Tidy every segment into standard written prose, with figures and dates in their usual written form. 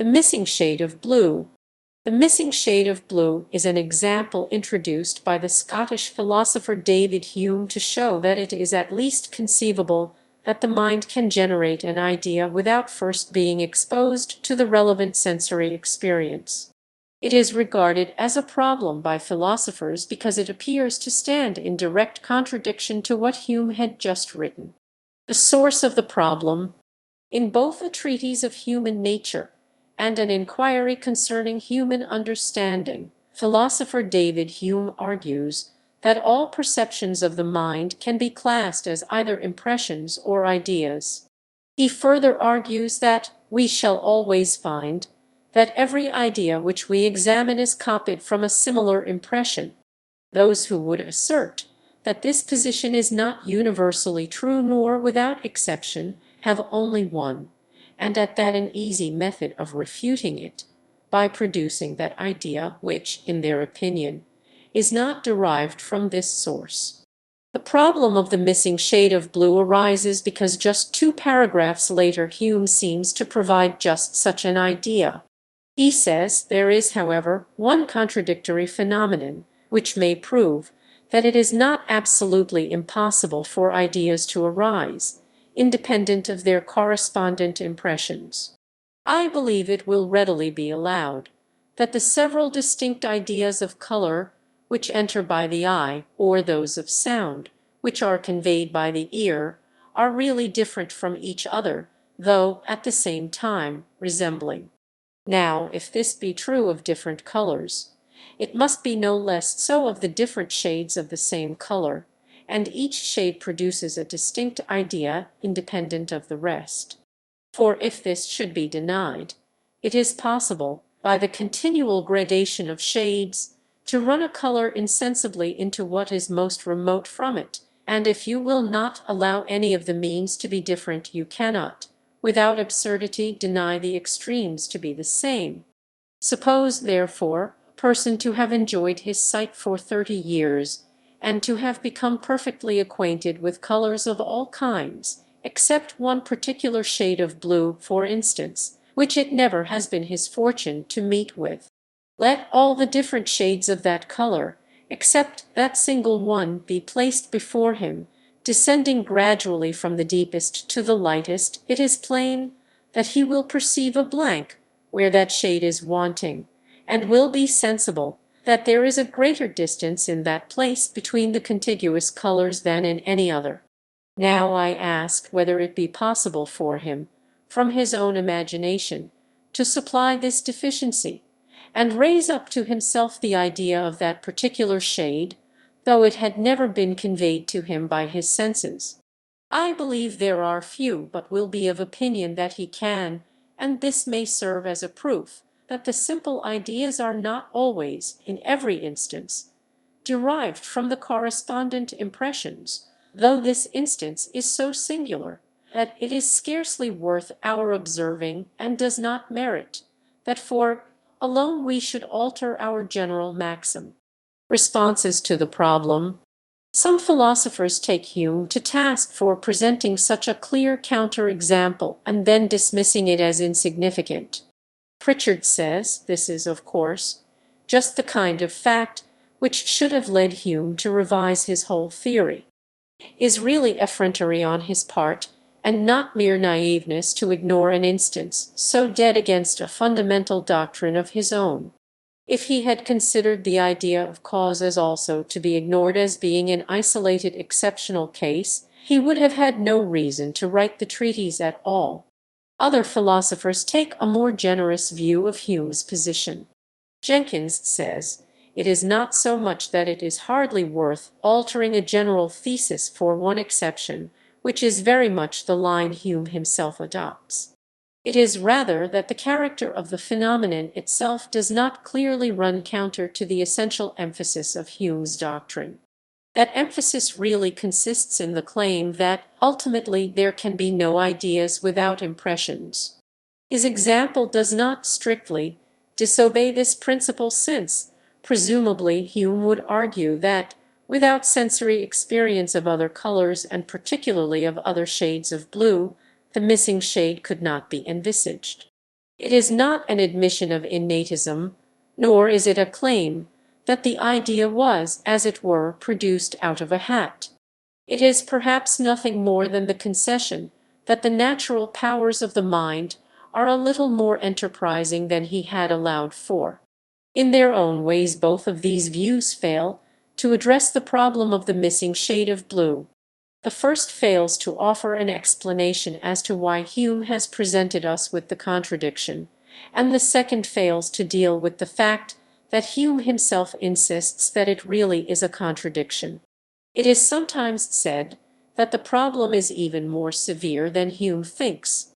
The missing shade of blue. The missing shade of blue is an example introduced by the Scottish philosopher David Hume to show that it is at least conceivable that the mind can generate an idea without first being exposed to the relevant sensory experience. It is regarded as a problem by philosophers because it appears to stand in direct contradiction to what Hume had just written. The source of the problem. In both a treatise of human nature and an inquiry concerning human understanding, philosopher David Hume argues that all perceptions of the mind can be classed as either impressions or ideas. He further argues that we shall always find that every idea which we examine is copied from a similar impression. Those who would assert that this position is not universally true nor without exception have only one, and at that an easy method of refuting it, by producing that idea which, in their opinion, is not derived from this source. The problem of the missing shade of blue arises because just 2 paragraphs later Hume seems to provide just such an idea. He says there is, however, one contradictory phenomenon which may prove that it is not absolutely impossible for ideas to arise, independent of their correspondent impressions. I believe it will readily be allowed that the several distinct ideas of color which enter by the eye, or those of sound which are conveyed by the ear, are really different from each other, though at the same time resembling. Now, if this be true of different colors, it must be no less so of the different shades of the same color, and each shade produces a distinct idea independent of the rest. For if this should be denied, it is possible, by the continual gradation of shades, to run a color insensibly into what is most remote from it, and if you will not allow any of the means to be different, you cannot, without absurdity, deny the extremes to be the same. Suppose, therefore, a person to have enjoyed his sight for 30 years, and to have become perfectly acquainted with colors of all kinds, except one particular shade of blue, for instance, which it never has been his fortune to meet with. Let all the different shades of that color, except that single one, be placed before him, descending gradually from the deepest to the lightest, it is plain that he will perceive a blank where that shade is wanting, and will be sensible that there is a greater distance in that place between the contiguous colors than in any other. Now I ask whether it be possible for him, from his own imagination, to supply this deficiency, and raise up to himself the idea of that particular shade, though it had never been conveyed to him by his senses. I believe there are few but will be of opinion that he can, and this may serve as a proof that the simple ideas are not always, in every instance, derived from the correspondent impressions, though this instance is so singular that it is scarcely worth our observing and does not merit that for alone we should alter our general maxim. Responses to the problem. Some philosophers take Hume to task for presenting such a clear counter-example and then dismissing it as insignificant. Pritchard says this is, of course, just the kind of fact which should have led Hume to revise his whole theory. Is really effrontery on his part, and not mere naiveness to ignore an instance so dead against a fundamental doctrine of his own. If he had considered the idea of cause as also to be ignored as being an isolated exceptional case, he would have had no reason to write the treatise at all. Other philosophers take a more generous view of Hume's position. Jenkins says, "It is not so much that it is hardly worth altering a general thesis for one exception, which is very much the line Hume himself adopts. It is rather that the character of the phenomenon itself does not clearly run counter to the essential emphasis of Hume's doctrine. That emphasis really consists in the claim that, ultimately, there can be no ideas without impressions. His example does not strictly disobey this principle since, presumably, Hume would argue that, without sensory experience of other colors and particularly of other shades of blue, the missing shade could not be envisaged. It is not an admission of innatism, nor is it a claim that the idea was, as it were, produced out of a hat. It is perhaps nothing more than the concession that the natural powers of the mind are a little more enterprising than he had allowed for. In their own ways, both of these views fail to address the problem of the missing shade of blue. The first fails to offer an explanation as to why Hume has presented us with the contradiction, and the second fails to deal with the fact that Hume himself insists that it really is a contradiction. It is sometimes said that the problem is even more severe than Hume thinks.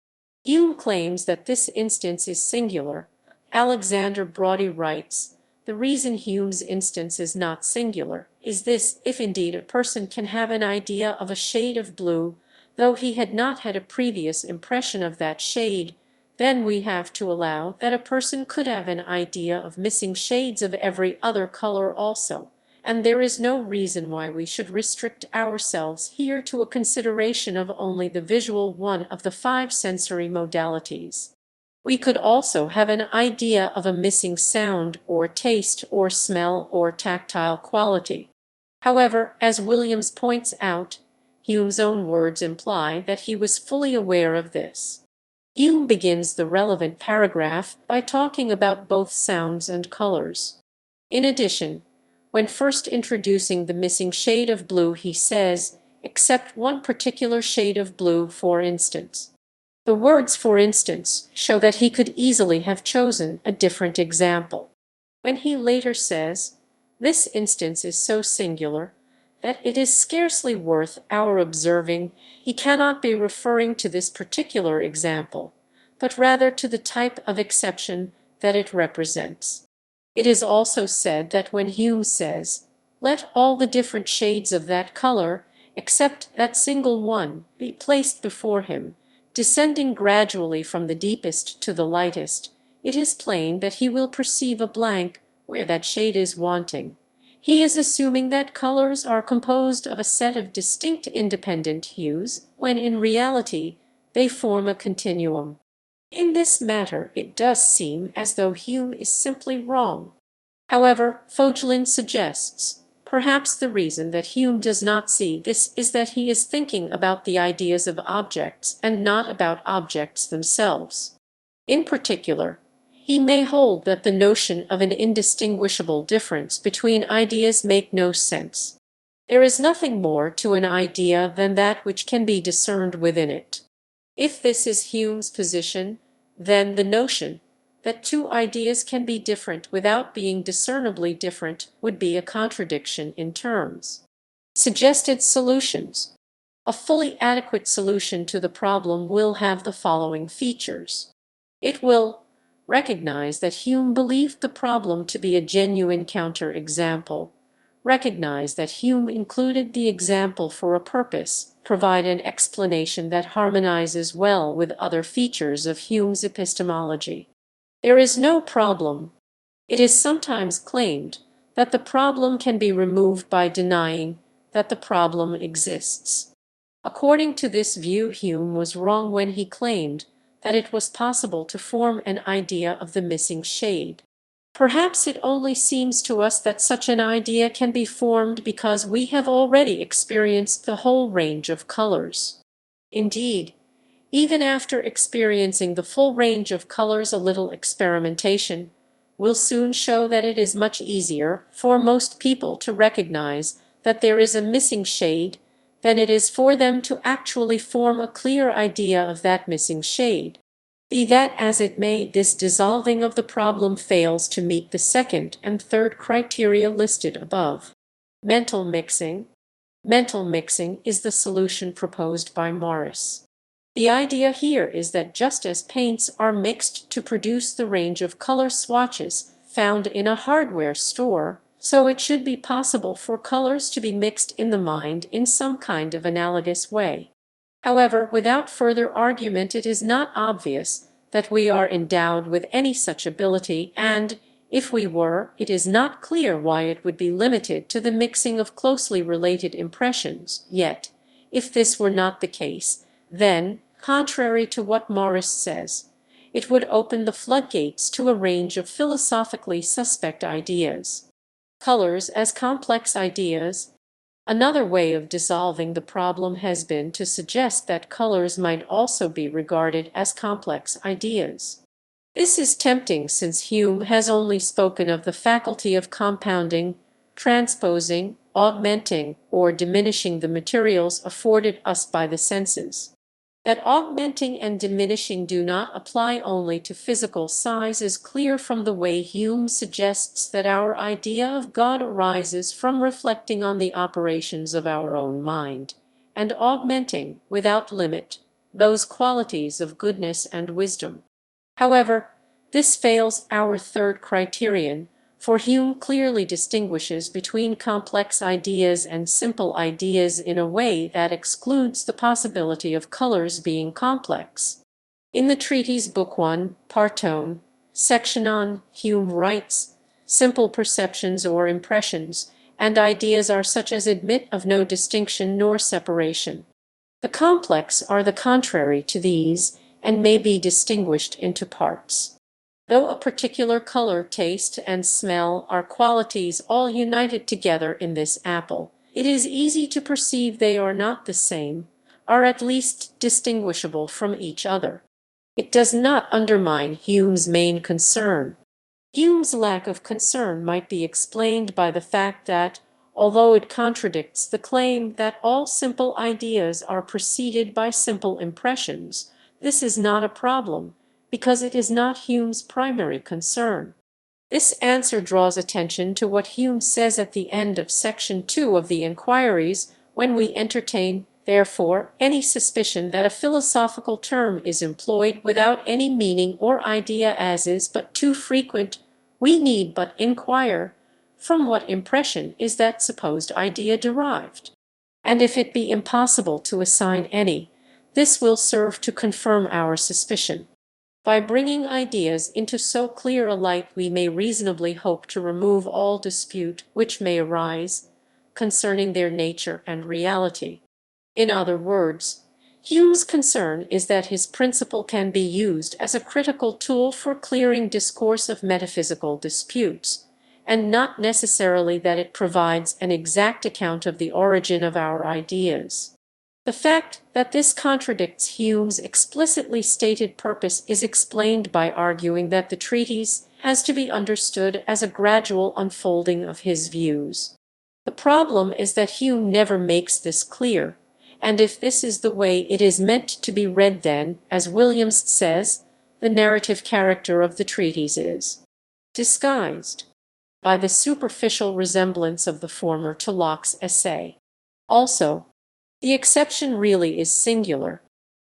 Hume claims that this instance is singular. Alexander Brodie writes, "The reason Hume's instance is not singular is this: if indeed a person can have an idea of a shade of blue, though he had not had a previous impression of that shade, then we have to allow that a person could have an idea of missing shades of every other color also, and there is no reason why we should restrict ourselves here to a consideration of only the visual one of the 5 sensory modalities. We could also have an idea of a missing sound or taste or smell or tactile quality." However, as Williams points out, Hume's own words imply that he was fully aware of this. Hume begins the relevant paragraph by talking about both sounds and colors. In addition, when first introducing the missing shade of blue, he says, "except one particular shade of blue, for instance." The words "for instance" show that he could easily have chosen a different example. When he later says, "This instance is so singular that it is scarcely worth our observing," he cannot be referring to this particular example, but rather to the type of exception that it represents. It is also said that when Hume says, "Let all the different shades of that color, except that single one, be placed before him, descending gradually from the deepest to the lightest, it is plain that he will perceive a blank where that shade is wanting." He is assuming that colors are composed of a set of distinct independent hues, when in reality they form a continuum. In this matter it does seem as though Hume is simply wrong. However, Vogelen suggests, perhaps the reason that Hume does not see this is that he is thinking about the ideas of objects and not about objects themselves. In particular, he may hold that the notion of an indistinguishable difference between ideas make no sense. There is nothing more to an idea than that which can be discerned within it. If this is Hume's position, then the notion that two ideas can be different without being discernibly different would be a contradiction in terms. Suggested solutions. A fully adequate solution to the problem will have the following features. It will recognize that Hume believed the problem to be a genuine counter-example, recognize that Hume included the example for a purpose, provide an explanation that harmonizes well with other features of Hume's epistemology. There is no problem. It is sometimes claimed that the problem can be removed by denying that the problem exists. According to this view, Hume was wrong when he claimed that it was possible to form an idea of the missing shade. Perhaps it only seems to us that such an idea can be formed because we have already experienced the whole range of colors. Indeed, even after experiencing the full range of colors, a little experimentation will soon show that it is much easier for most people to recognize that there is a missing shade than it is for them to actually form a clear idea of that missing shade. Be that as it may, this dissolving of the problem fails to meet the second and third criteria listed above. Mental mixing. Mental mixing is the solution proposed by Morris. The idea here is that just as paints are mixed to produce the range of color swatches found in a hardware store, so it should be possible for colors to be mixed in the mind in some kind of analogous way. However, without further argument, it is not obvious that we are endowed with any such ability, and, if we were, it is not clear why it would be limited to the mixing of closely related impressions. Yet, if this were not the case, then, contrary to what Morris says, it would open the floodgates to a range of philosophically suspect ideas. Colors as complex ideas. Another way of dissolving the problem has been to suggest that colors might also be regarded as complex ideas. This is tempting since Hume has only spoken of the faculty of compounding, transposing, augmenting, or diminishing the materials afforded us by the senses. That augmenting and diminishing do not apply only to physical size is clear from the way Hume suggests that our idea of God arises from reflecting on the operations of our own mind, and augmenting, without limit, those qualities of goodness and wisdom. However, this fails our third criterion, for Hume clearly distinguishes between complex ideas and simple ideas in a way that excludes the possibility of colors being complex. In the treatise Book 1, Partone, section on, Hume writes, "Simple perceptions or impressions and ideas are such as admit of no distinction nor separation. The complex are the contrary to these, and may be distinguished into parts. Though a particular color, taste, and smell are qualities all united together in this apple, it is easy to perceive they are not the same, are at least distinguishable from each other." It does not undermine Hume's main concern. Hume's lack of concern might be explained by the fact that, although it contradicts the claim that all simple ideas are preceded by simple impressions, this is not a problem, because it is not Hume's primary concern. This answer draws attention to what Hume says at the end of section 2 of the Inquiries: "When we entertain, therefore, any suspicion that a philosophical term is employed without any meaning or idea as is but too frequent, we need but inquire, from what impression is that supposed idea derived? And if it be impossible to assign any, this will serve to confirm our suspicion. By bringing ideas into so clear a light we may reasonably hope to remove all dispute which may arise concerning their nature and reality." In other words, Hume's concern is that his principle can be used as a critical tool for clearing discourse of metaphysical disputes, and not necessarily that it provides an exact account of the origin of our ideas. The fact that this contradicts Hume's explicitly stated purpose is explained by arguing that the treatise has to be understood as a gradual unfolding of his views. The problem is that Hume never makes this clear, and if this is the way it is meant to be read, then, as Williams says, the narrative character of the treatise is disguised by the superficial resemblance of the former to Locke's essay. Also, the exception really is singular.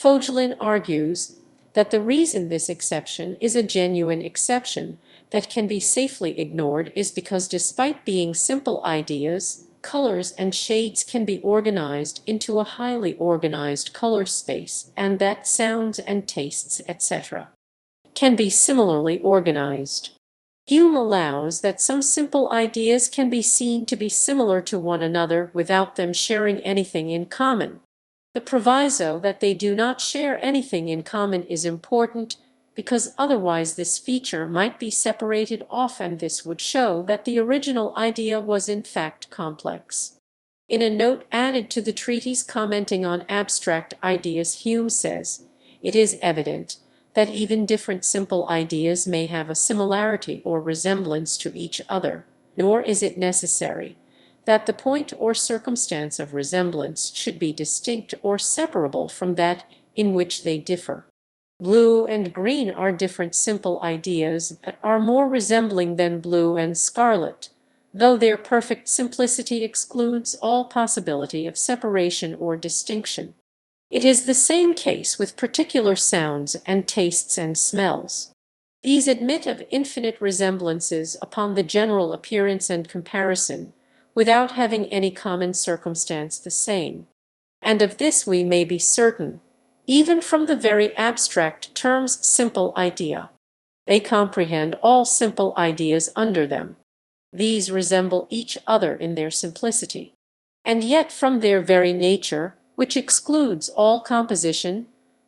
Vogelen argues that the reason this exception is a genuine exception that can be safely ignored is because, despite being simple ideas, colors and shades can be organized into a highly organized color space, and that sounds and tastes, etc., can be similarly organized. Hume allows that some simple ideas can be seen to be similar to one another without them sharing anything in common. The proviso that they do not share anything in common is important, because otherwise this feature might be separated off, and this would show that the original idea was in fact complex. In a note added to the treatise commenting on abstract ideas, Hume says, "It is evident that even different simple ideas may have a similarity or resemblance to each other, nor is it necessary that the point or circumstance of resemblance should be distinct or separable from that in which they differ. Blue and green are different simple ideas, but are more resembling than blue and scarlet, though their perfect simplicity excludes all possibility of separation or distinction. It is the same case with particular sounds and tastes and smells. These admit of infinite resemblances upon the general appearance and comparison, without having any common circumstance the same. And of this we may be certain, even from the very abstract terms simple idea. They comprehend all simple ideas under them. These resemble each other in their simplicity. And yet from their very nature, which excludes all composition,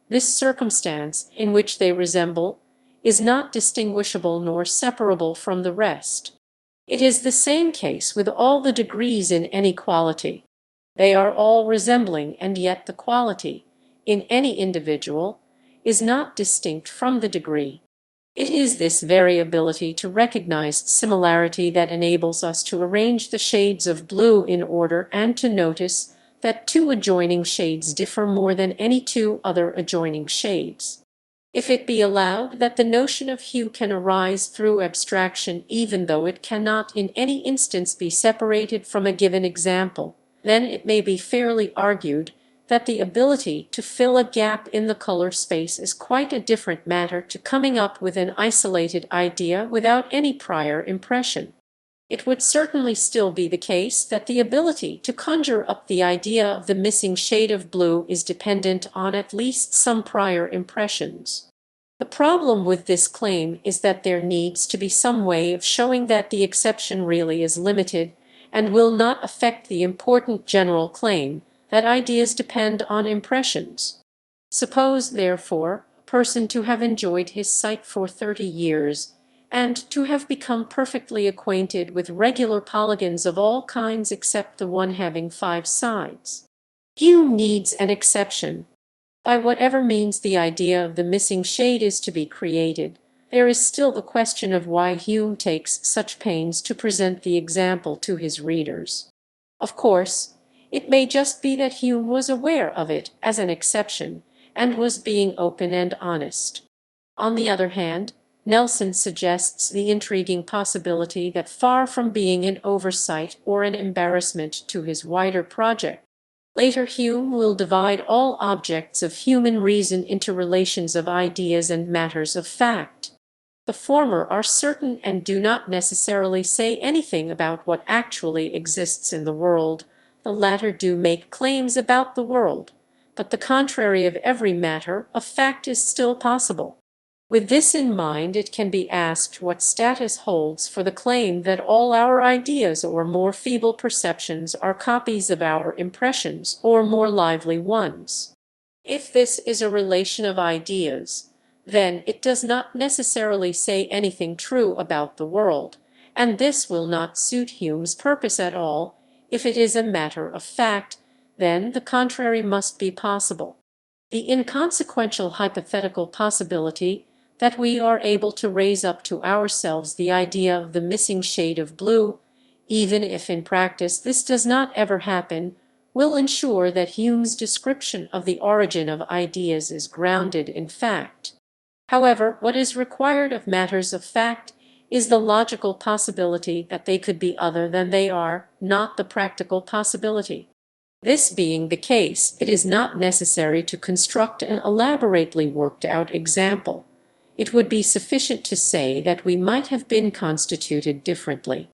This circumstance, in which they resemble, is not distinguishable nor separable from the rest. It is the same case with all the degrees in any quality. They are all resembling, and yet the quality, in any individual, is not distinct from the degree. It is this very ability to recognize similarity that enables us to arrange the shades of blue in order and to notice that two adjoining shades differ more than any two other adjoining shades. If it be allowed that the notion of hue can arise through abstraction even though it cannot in any instance be separated from a given example, then it may be fairly argued that the ability to fill a gap in the color space is quite a different matter to coming up with an isolated idea without any prior impression. It would certainly still be the case that the ability to conjure up the idea of the missing shade of blue is dependent on at least some prior impressions. The problem with this claim is that there needs to be some way of showing that the exception really is limited and will not affect the important general claim that ideas depend on impressions. Suppose, therefore, a person to have enjoyed his sight for 30 years, and to have become perfectly acquainted with regular polygons of all kinds except the one having 5 sides. Hume needs an exception. By whatever means the idea of the missing shade is to be created, there is still the question of why Hume takes such pains to present the example to his readers. Of course, it may just be that Hume was aware of it as an exception and was being open and honest. On the other hand, Nelson suggests the intriguing possibility that far from being an oversight or an embarrassment to his wider project, later Hume will divide all objects of human reason into relations of ideas and matters of fact. The former are certain and do not necessarily say anything about what actually exists in the world. The latter do make claims about the world, but the contrary of every matter of fact is still possible. With this in mind, it can be asked what status holds for the claim that all our ideas or more feeble perceptions are copies of our impressions or more lively ones. If this is a relation of ideas, then it does not necessarily say anything true about the world, and this will not suit Hume's purpose at all. If it is a matter of fact, then the contrary must be possible. The inconsequential hypothetical possibility that we are able to raise up to ourselves the idea of the missing shade of blue, even if in practice this does not ever happen, will ensure that Hume's description of the origin of ideas is grounded in fact. However, what is required of matters of fact is the logical possibility that they could be other than they are, not the practical possibility. This being the case, it is not necessary to construct an elaborately worked-out example. It would be sufficient to say that we might have been constituted differently.